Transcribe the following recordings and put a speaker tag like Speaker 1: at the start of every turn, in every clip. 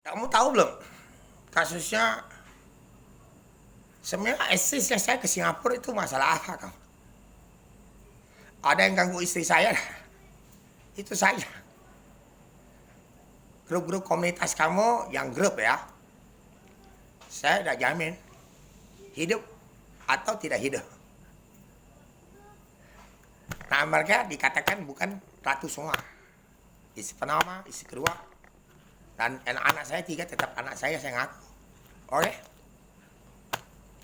Speaker 1: Kamu tahu belum kasusnya sebenarnya istrinya saya ke Singapura itu masalah apa kamu? Ada yang ganggu istri saya, itu saya. Grup-grup komunitas kamu yang grup ya, saya udah jamin hidup atau tidak hidup. Nah mereka dikatakan bukan ratu semua, istri pertama, istri kedua, dan anak saya 3 tetap anak saya ngaku. Oke?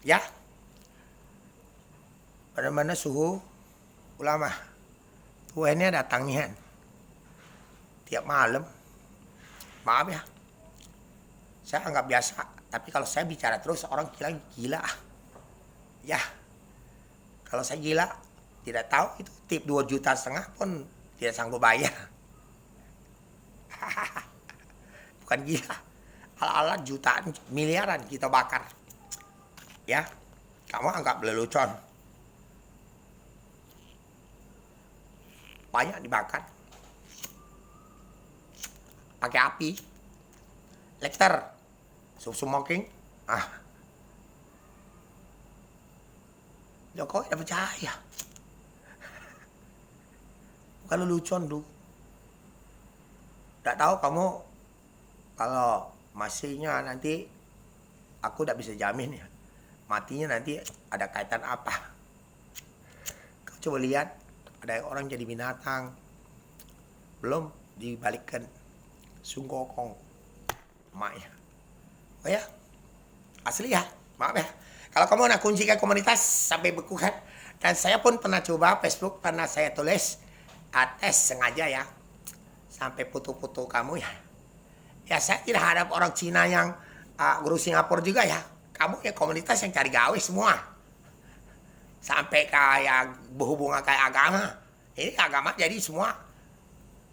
Speaker 1: Ya, bagaimana suhu ulama tuannya datang nih tiap malam. Maaf ya, saya anggap biasa, tapi kalau saya bicara terus orang bilang gila. Ya, kalau saya gila tidak tahu itu tip 2,5 juta pun tidak sanggup bayar. Bukan gila, ala-ala jutaan miliaran kita bakar. Ya, kamu anggap lelucon. Banyak dibakar. Pakai api. Lecter. Smoking. Jokowi udah percaya. Bukan lelucon lu. Tidak tahu kamu kalau masihnya nanti aku tidak bisa jamin ya. Matinya nanti ada kaitan apa? Kau coba lihat, ada orang jadi binatang, belum dibalikkan sungkokong emaknya. Oh ya, asli ya, maaf ya. Kalau kamu nak kuncikan komunitas sampai beku kan, dan saya pun pernah coba Facebook, pernah saya tulis tes sengaja ya, sampai foto-foto kamu ya. Ya saya tidak harap orang Cina yang guru Singapura juga ya. Kamu ya komunitas yang cari gawe semua. Sampai kayak berhubungan kayak agama. Ini agama jadi semua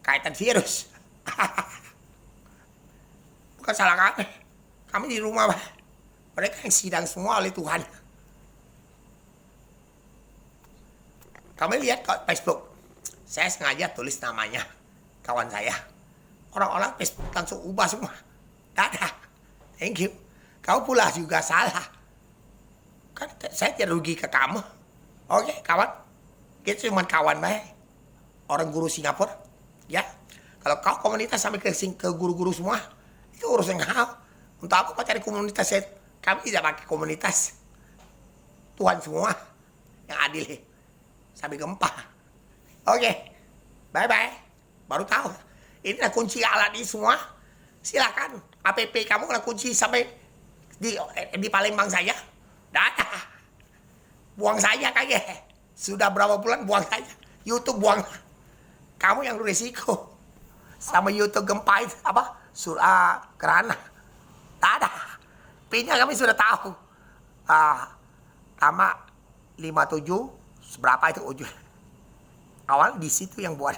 Speaker 1: kaitan virus. Bukan salah kami. Kami di rumah, mereka yang sidang semua oleh Tuhan. Kami lihat kok Facebook. Saya sengaja tulis namanya kawan saya. Orang-orang Facebook langsung ubah semua. Dadah. Thank you. Kau pula juga salah. Kan saya tidak rugi ke kamu. Oke, kawan. Kita cuma kawan baik. Orang guru Singapura. Ya. Kalau kau komunitas sampai ke guru-guru semua, itu urusan kau. Untuk apa kau cari komunitas? Kami tidak pakai komunitas. Tuhan semua yang adil. Sampai gempa. Oke. Bye-bye. Baru tahu. Ini lah kunci alat ini semua. Silakan. App kamu lah kunci sampai di Palembang saya. Dadah. Buang saja kayak. Sudah berapa bulan buang saja. YouTube buang. Kamu yang risiko. Sama YouTube gempa itu apa? Kerana. Dadah. Pinnya kami sudah tahu. Tama 57 seberapa itu ujung. Awal di situ yang buat.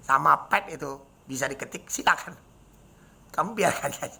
Speaker 1: Sama pet itu bisa diketik, silakan. Kamu biarkan aja.